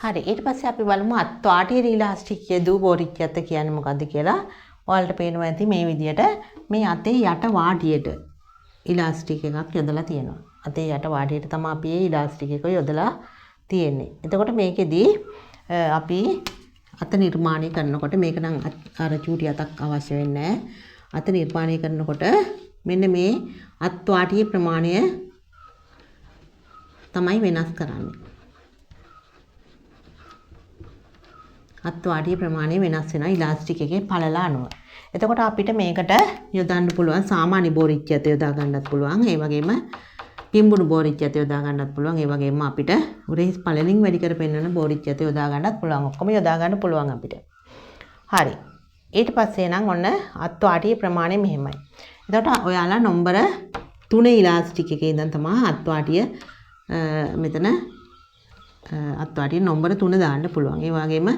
හරි ඊට පස්සේ අපි බලමු අත්වාටියේ ඉලාස්ටික් යදූ බෝරිච්චියත් කියන්නේ මොකද්ද කියලා. ඔයාලට පේනවා ඇති මේ විදියට මේ අතේ යට වාටියට ඉලාස්ටික් එකක් යොදලා තියෙනවා. අතේ යට වාටියට තමයි අපි මේ ඉලාස්ටික් එක යොදලා තියෙන්නේ. එතකොට මේකෙදී අපි අත නිර්මාණය කරනකොට මේක නම් අර චූටි අතක් අවශ්‍ය වෙන්නේ නැහැ. අත නිර්මාණය කරනකොට මෙන්න මේ අත්වාටියේ ප්‍රමාණය තමයි වෙනස් කරන්නේ. අත්වාටියේ ප්‍රමාණය වෙනස් වෙනවා ඉලාස්ටික් එකේ පළල අනුව. එතකොට අපිට මේකට යොදන්න පුළුවන් සාමාන්‍ය බෝරිච්චියත් යොදා ගන්නත් පුළුවන්. ඒ වගේම පිඹුණු බෝරිච්චියත් යොදා ගන්නත් පුළුවන්. ඒ වගේම අපිට උරහිස් පළලින් වැඩි කර පෙන්වන බෝරිච්චියත් යොදා ගන්නත් පුළුවන්. ඔක්කොම යොදා ගන්න පුළුවන් අපිට. හරි. ඊට පස්සේ නම් ඔන්න අත්වාටියේ ප්‍රමාණය මෙහෙමයි. එතකොට ඔයාලා නම්බර 3 ඉලාස්ටික් එකේ ඉඳන් තමයි අත්වාටිය මෙතන අත්වාටිය නම්බර 3 දාන්න පුළුවන්. ඒ වගේම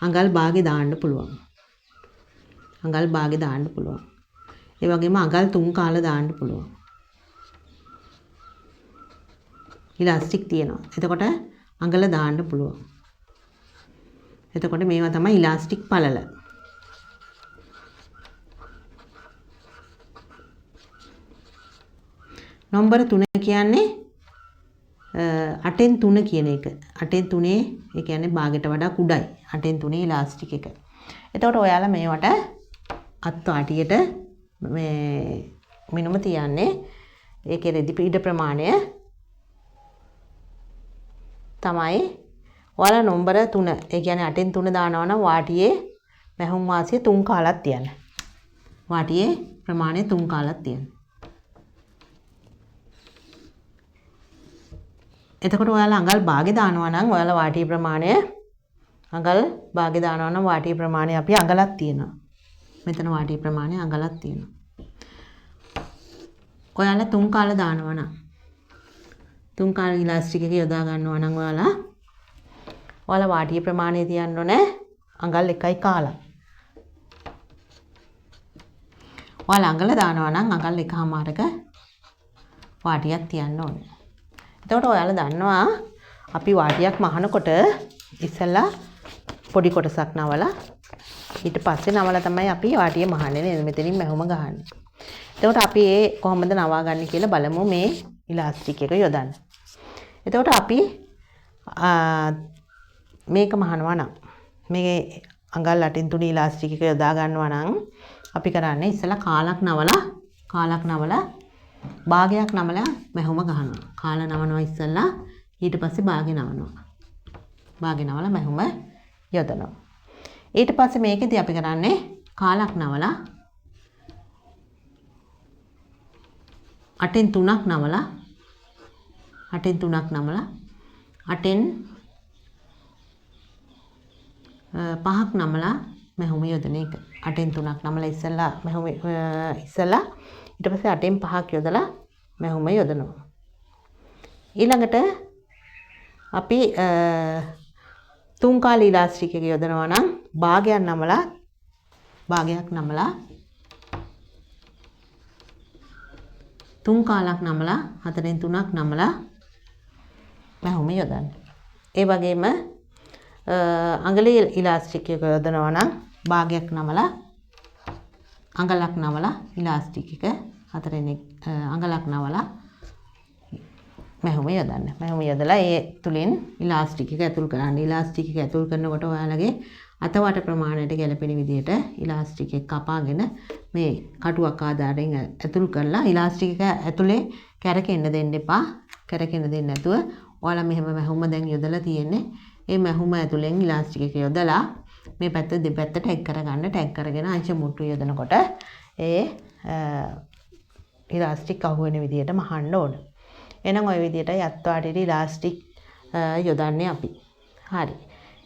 අඟල් භාගේ දාන්න පුළුවන්. අඟල් භාගේ දාන්න පුළුවන්. ඒ වගේම අඟල් 3 කාල දාන්න පුළුවන්. ඉලාස්ටික් තියෙනවා. එතකොට අඟල දාන්න පුළුවන්. එතකොට මේවා තමයි ඉලාස්ටික් පළල. නම්බර 3 කියන්නේ 8න් 3 කියන එක. 8න් 3 ඒ කියන්නේ භාගයට වඩා කුඩයි. 8න් 3 ඉලාස්ටික් එක. එතකොට ඔයාලා මේවට අත්වාටියට මේ මිනුම තියන්නේ ඒකේ රෙදි පීඩ ප්‍රමාණය තමයි ඔයාලා නම්බර 3 ඒ කියන්නේ 8න් 3 දානවා නම් වාටියේ මැහුම් වාසිය 3 කාලක් තියන්න. වාටියේ ප්‍රමාණය 3 කාලක් තියන්න. එතකොට ඔයාලා අඟල් භාගේ දානවා නම් ඔයාලා වාටියේ ප්‍රමාණය අඟල් භාගේ දානවා නම් වාටියේ ප්‍රමාණය අපි අඟලක් තියෙනවා. මෙතන වාටියේ ප්‍රමාණය අඟලක් තියෙනවා. ඔයාලා 3 කාල දානවා නම් 3 කාල ඉලාස්ටික් එක යොදා ගන්නවා නම් ඔයාලා වාටියේ ප්‍රමාණය තියන්න ඕනේ අඟල් 1යි කාලක්. ඔයාලා අඟල දානවා නම් අඟල් 1මාරක වාටියක් තියන්න ඕනේ. එතකොට ඔයාලා දන්නවා අපි වාටියක් මහනකොට ඉස්සෙල්ලා පොඩි කොටසක් නවලා ඊට පස්සේ නවලා තමයි අපි වාටිය මහන්නේ නේද? මෙතනින් මැහුම ගහන්නේ. එතකොට අපි ඒ කොහොමද නවා ගන්න කියලා බලමු මේ ඉලාස්ටික් එක යොදන්න. එතකොට අපි මේක මහනවා නම් මේ අඟල් 8න් 3 ඉලාස්ටික් එක යොදා ගන්නවා නම් අපි කරන්නේ ඉස්සෙල්ලා කාලක් නවලා භාගයක් නමලා මැහුම ගහනවා. කාල නවනවා ඉස්සෙල්ලා ඊට පස්සේ භාගෙ නවනවා. භාගෙ නවලා මැහුම යොදනවා. ඊට පස්සේ මේකෙදී අපි කරන්නේ කාලක් නවලා 8න් 3ක් නමලා 8න් 5ක් නමලා මැහුම යොදන එක. 8න් 3ක් නමලා ඉස්සෙල්ලා මැහුම ඉස්සෙල්ලා ඊට පස්සේ 8න් 5ක් යොදලා මැහුම යොදනවා. ඊළඟට අපි 3 කාල ඉලාස්ටික් එක යොදනවා නම් භාගයක් නමලා 3 කාලක් නමලා 4න් 3ක් නමලා මැහුම යොදන්න. ඒ වගේම අඟලේ ඉලාස්ටික් එක යොදනවා නම් භාගයක් නමලා අඟලක් නවලා ඉලාස්ටික් එක 4න් අඟලක් නවලා මැහුම යොදන්න. මැහුම යොදලා ඒ තුලින් ඉලාස්ටික් එක ඇතුල් කරන්න. ඉලාස්ටික් එක ඇතුල් කරනකොට ඔයාලගේ අතවට ප්‍රමාණයට ගැලපෙන විදිහට ඉලාස්ටික් එක කපාගෙන මේ කටුවක් ආධාරයෙන් ඇතුල් කරලා ඉලාස්ටික් එක ඇතුලේ කැරකෙන්න දෙන්න එපා. කැරකෙන්න දෙන්නේ නැතුව ඔයාලා මෙහෙම මැහුම දැන් යොදලා තියෙන්නේ. ඒ මැහුම ඇතුලෙන් ඉලාස්ටික් එක යොදලා මේ පැත්ත දෙපැත්ත ටැග් කරගන්න. ටැග් කරගෙන අංශ මුට්ටු යොදනකොට ඒ ඉලාස්ටික් අහු වෙන විදිහට මහන්න ඕන. එහෙනම් ওই විදිහට අත්වාටියට ඉලාස්ටික් යොදන්නේ අපි. හරි.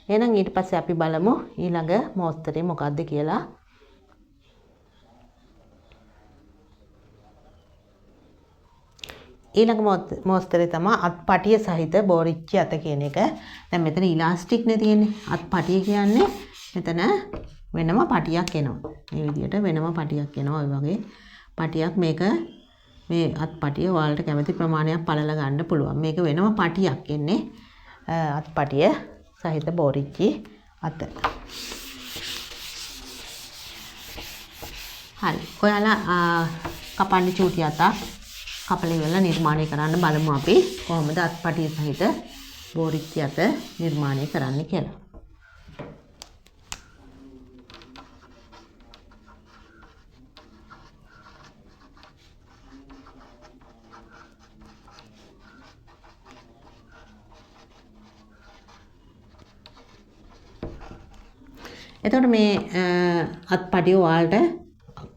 එහෙනම් ඊට පස්සේ අපි බලමු ඊළඟ මෝස්තරේ මොකක්ද කියලා. ඊළඟ මෝස්තරේ තමයි අත්පටිය සහිත බෝරිච්චි අත කියන එක. දැන් මෙතන ඉලාස්ටික් නේ තියෙන්නේ. අත්පටිය කියන්නේ මෙතන වෙනම පටියක් එනවා. මේ විදිහට වෙනම පටියක් එනවා. ඔය වගේ පටියක් මේක මේ අත්පටිය ඔයාලට කැමති ප්‍රමාණයක් පළල ගන්න පුළුවන්. මේක වෙනම පටියක් එන්නේ. අත්පටිය සහිත බෝරිච්චි අත. හරි. ඔයාලා කපන්න චූටි අතක් කපලා ඉවරලා නිර්මාණය කරන්න බලමු අපි කොහොමද අත්පටිය සහිත බෝරිච්චි අත නිර්මාණය කරන්න කියලා. එතකොට මේ අත්පටිය ඔයාලට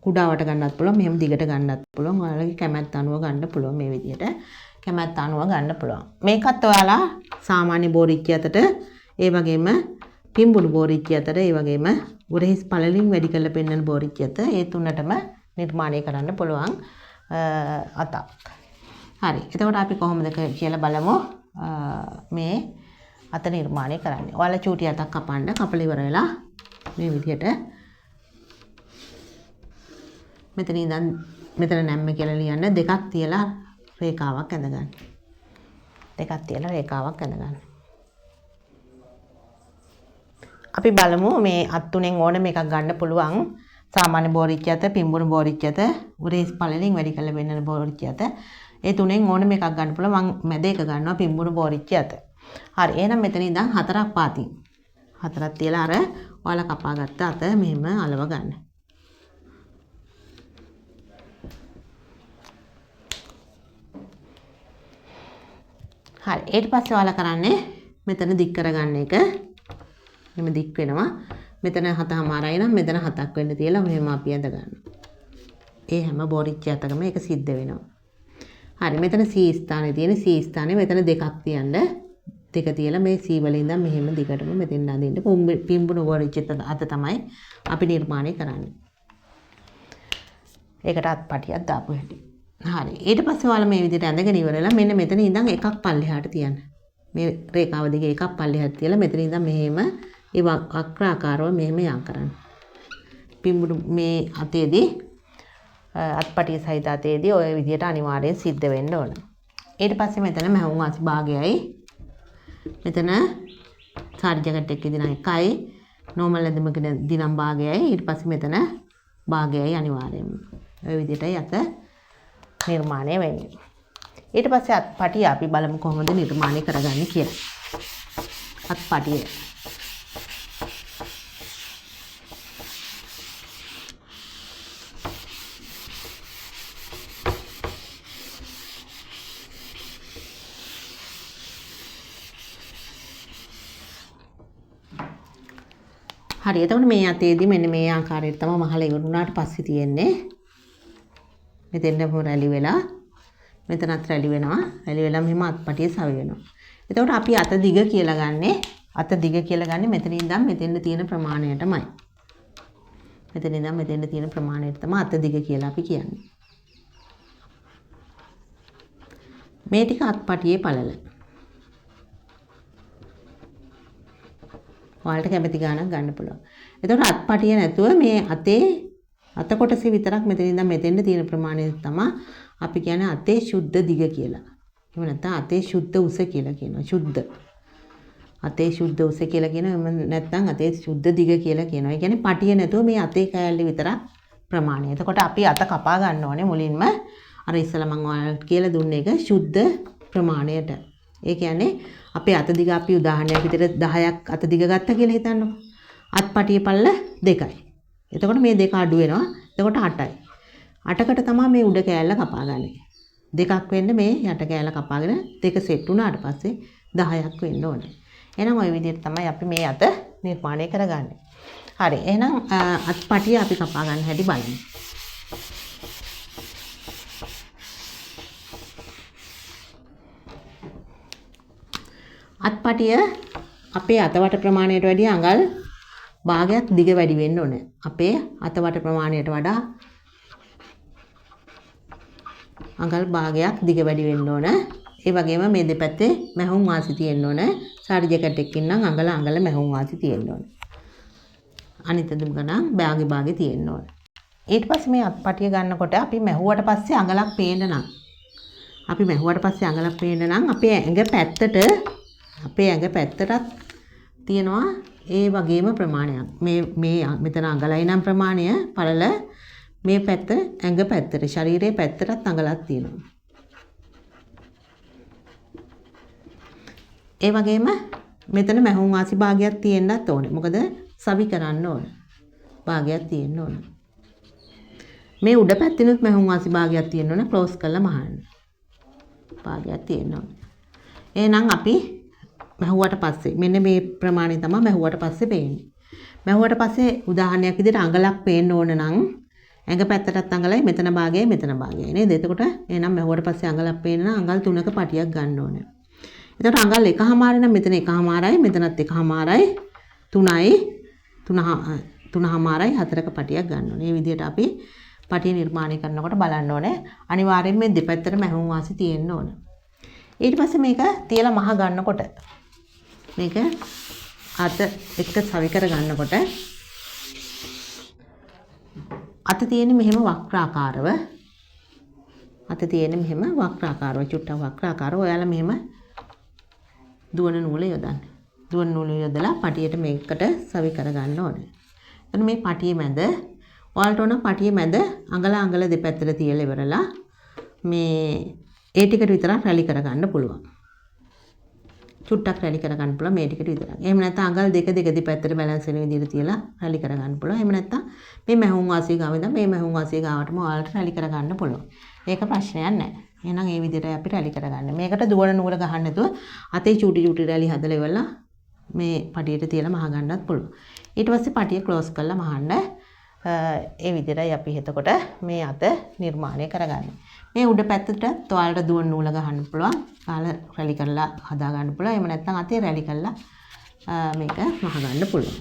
කුඩාවට ගන්නත් පුළුවන්, මෙහෙම දිගට ගන්නත් පුළුවන්. ඔයාලගේ කැමැත්ත අනුව ගන්න පුළුවන් මේ විදිහට. කැමැත්ත අනුව ගන්න පුළුවන්. මේකත් ඔයාලා සාමාන්‍ය බෝරිච්චි අතට, ඒ වගේම පිඹුණු බෝරිච්චි අතට, ඒ වගේම උරහිස් පළලින් වැඩි කරලා පෙන්නන බෝරිච්චි අත, ඒ තුනටම නිර්මාණය කරන්න පුළුවන් අතක්. හරි. එතකොට අපි කොහොමද කියලා බලමු මේ අත නිර්මාණය කරන්නේ. ඔයාලා චූටි අතක් කපන්න. කපලා ඉවර වෙලා මේ විදිහට මෙතන ඉඳන් මෙතන නැම්ම කියලා ලියන්න දෙකක් තියලා රේඛාවක් ඇඳගන්න. දෙකක් තියලා රේඛාවක් ඇඳගන්න. අපි බලමු මේ අත් තුනෙන් ඕනම එකක් ගන්න පුළුවන්. සාමාන්‍ය බෝරිච්චි අත, පිඹුණු බෝරිච්චි අත, උරහිස් පළලින් වැඩි කරලා වෙන්නන බෝරිච්චි අත. ඒ තුනෙන් ඕනම එකක් ගන්න පුළුවන්. මම මැද එක ගන්නවා පිඹුණු බෝරිච්චි අත. හරි. එහෙනම් මෙතන ඉඳන් හතරක් පාතින්. හතරක් තියලා අර ඔයාලා කපාගත්ත අත මෙහෙම අලව ගන්න. හරි. ඊට පස්සේ ඔයාලා කරන්නේ මෙතන දික් කරගන්න එක. මෙහෙම දික් වෙනවා. මෙතන 7මාරයි නම් මෙතන 7ක් වෙන්න තියලා මෙහෙම අපි ඇඳ ගන්නවා. ඒ හැම බෝරිච්චි අතකම ඒක සිද්ධ වෙනවා. හරි. මෙතන C ස්ථානේ තියෙන C ස්ථානේ මෙතන දෙකක් තියන්න. දෙක තියලා මේ C වල ඉඳන් මෙහෙම දිගටම මෙතෙන් අඳින්න. පිඹුණු බෝරිච්චි අත තමයි අපි නිර්මාණය කරන්නේ. ඒකට අත්පටියක් දාපු හැටි. හරි. ඊට පස්සේ ඔයාලා මේ විදිහට ඇඳගෙන ඉවරලා මෙන්න මෙතන ඉඳන් එකක් පල්ලෙහාට තියන්න. මේ රේඛාව දිගේ එකක් පල්ලෙහාට තියලා මෙතන ඉඳන් මෙහෙම ඒ වක්‍රාකාරව මෙහෙම යම් කරන්න. පිඹුණු මේ අතේදී අත්පටිය සහිත අතේදී ඔය විදිහට අනිවාර්යෙන් සිද්ධ වෙන්න ඕන. ඊට පස්සේ මෙතන මහවුන් අසි භාගයයි මෙතන සාර්ජකට එක්ක දින 1යි නෝමල් ඇඳුමක දිනම් භාගයයි ඊට පස්සේ මෙතන භාගයයි අනිවාර්යෙන්ම. ඔය විදිහටයි අත නිර්මාණය වෙන්නේ. ඊට පස්සේ අත්පටිය අපි බලමු කොහොමද නිර්මාණය කරගන්නේ කියලා. අත්පටිය හරි. එතකොට මේ අතේදී මෙන්න මේ ආකාරයට තමයි මහල ඉවරුණාට පස්සේ තියෙන්නේ. මෙතෙන්ම රැලි වෙලා මෙතනත් රැලි වෙනවා. රැලි වෙලා මෙහෙම අත්පටිය සවි වෙනවා. එතකොට අපි අත දිග කියලා ගන්නෙ අත දිග කියලා ගන්නෙ මෙතන ඉඳන් මෙතෙන්ද තියෙන ප්‍රමාණයටමයි. මෙතන ඉඳන් මෙතෙන්ද තියෙන ප්‍රමාණයට තමයි අත දිග කියලා අපි කියන්නේ. මේ ටික අත්පටියේ පළල. ඔයාලට කැමති ගානක් ගන්න පුළුවන්. එතකොට අත්පටිය නැතුව මේ අතේ අත කොටසේ විතරක් මෙතන ඉඳන් මෙතෙන්ද තියෙන ප්‍රමාණය තමයි අපි කියන්නේ අතේ සුද්ධ දිග කියලා. එහෙම නැත්නම් අතේ සුද්ධ උස කියලා කියනවා. සුද්ධ. අතේ සුද්ධ උස කියලා කියනවා. එහෙම නැත්නම් අතේ සුද්ධ දිග කියලා කියනවා. ඒ කියන්නේ පටිය නැතුව මේ අතේ කෑල්ල විතරක් ප්‍රමාණය. එතකොට අපි අත කපා ගන්න ඕනේ මුලින්ම අර ඉස්සලා මම ඔයාලට කියලා දුන්න එක සුද්ධ ප්‍රමාණයට. ඒ කියන්නේ අපේ අත දිග අපි උදාහරණයක් විදිහට 10ක් අත දිග ගත්තා කියලා හිතන්නකො. අත්පටිය පල්ල 2යි. එතකොට මේ දෙක අඩු වෙනවා. එතකොට 8යි. 8කට තමයි මේ උඩ කෑල්ල කපාගන්නේ. දෙකක් වෙන්න මේ යට කෑල්ල කපාගෙන දෙක සෙට් වුණාට පස්සේ 10ක් වෙන්න ඕනේ. එහෙනම් ওই විදිහට තමයි අපි මේ අත නිර්මාණය කරගන්නේ. හරි. එහෙනම් අත්පටිය අපි කපා ගන්න හැටි බලමු. අත්පටිය අපේ අතවට ප්‍රමාණයට වැඩිය අඟල් භාගයක් දිග වැඩි වෙන්න ඕනේ. අපේ අතවට ප්‍රමාණයට වඩා අඟල් භාගයක් දිග වැඩි වෙන්න ඕන. ඒ වගේම මේ දෙපැත්තේ මැහුම් වාසි තියෙන්න ඕන. සාරි ජැකට් එකකින් නම් අඟල මැහුම් වාසි තියෙන්න ඕන. අනිත් දුම් ගණන් භාගේ තියෙන්න ඕන. ඊට පස්සේ මේ අත්පටිය ගන්නකොට අපි මැහුවට පස්සේ අඟලක් පේන්න නම් අපේ ඇඟ පැත්තටත් තියෙනවා ඒ වගේම ප්‍රමාණයක්. මේ මෙතන අඟලයි නම් ප්‍රමාණය පළල මේ පැත්ත ඇඟ පැත්තට ශරීරයේ පැත්තටත් අඟලක් තියෙනවා. ඒ වගේම මෙතන මැහුම් වාසි භාගයක් තියෙන්නත් ඕනේ. මොකද සවි කරන්න ඕන. භාගයක් තියෙන්න ඕන. මේ උඩ පැත්තෙනුත් මැහුම් වාසි භාගයක් තියෙන්න ඕනේ. ක්ලෝස් කරලා මහන්න. භාගයක් තියෙන්න ඕනේ. එහෙනම් අපි මැහුවට පස්සේ මෙන්න මේ ප්‍රමාණය තමයි මැහුවට පස්සේ පේන්නේ. මැහුවට පස්සේ උදාහරණයක් විදිහට අඟලක් පේන්න ඕන නම් ඇඟ පැත්තටත් අඟලයි මෙතන භාගයයි මෙතන භාගයයි නේද? එතකොට එහෙනම් මැහුවට පස්සේ අඟලක් පේන්න නම් අඟල් 3ක පටියක් ගන්න ඕනේ. එතකොට අඟල් 1/2 නම් මෙතන 1/2යි මෙතනත් 1/2යි 3යි 3/2යි 4ක පටියක් ගන්න ඕනේ. මේ විදිහට අපි පටිය නිර්මාණය කරනකොට බලන්න ඕනේ. අනිවාර්යයෙන් මේ දෙපැත්තට මැහුම් වාසි තියෙන්න ඕනේ. ඊට පස්සේ මේක තියලා මහ ගන්නකොට මේක අත එක්ක සවි කර ගන්නකොට අත තියෙන්නේ මෙහෙම වක්‍රාකාරව චුට්ටක් වක්‍රාකාරව ඔයාලා මෙහෙම දුවන නූල යොදන්න. දුවන නූල යොදලා පටියට මේකට සවි කර ගන්න ඕනේ. එතන මේ පටියේ මැද ඔයාලට ඕන පටියේ මැද අඟල දෙපැත්තට තියලා ඉවරලා මේ ඒ ටිකට විතරක් රැලි කර ගන්න පුළුවන්. චුට්ටක් රැලි කර ගන්න පුළුවන් මේ ටිකට විතරක්. එහෙම නැත්නම් අඟල් දෙක දෙපැත්තට බැලන්ස් වෙන විදිහට තියලා රැලි කර ගන්න පුළුවන්. එහෙම නැත්නම් මේ මැහුම් වාසිය ගාව ඉඳන් මේ මැහුම් වාසිය ගාවටම ඔයාලට රැලි කර ගන්න පුළුවන්. ඒක ප්‍රශ්නයක් නැහැ. එහෙනම් මේ විදිහට අපි රැලි කර ගන්න. මේකට දුවන නූල ගහන්න නැතුව අතේ චූටි රැලි හදලා ඉවරලා මේ පටියට තියලා මහ ගන්නත් පුළුවන්. ඊට පස්සේ පටිය ක්ලෝස් කරලා මහන්න. ඒ විදිහටයි අපි එතකොට මේ අත නිර්මාණය කරගන්නේ. මේ උඩ පැත්තට ඔයාලට දුවන නූල ගහන්න පුළුවන්. රැලි කරලා හදා ගන්න පුළුවන්. එහෙම නැත්නම් අතේ රැලි කරලා මේක මහ ගන්න පුළුවන්.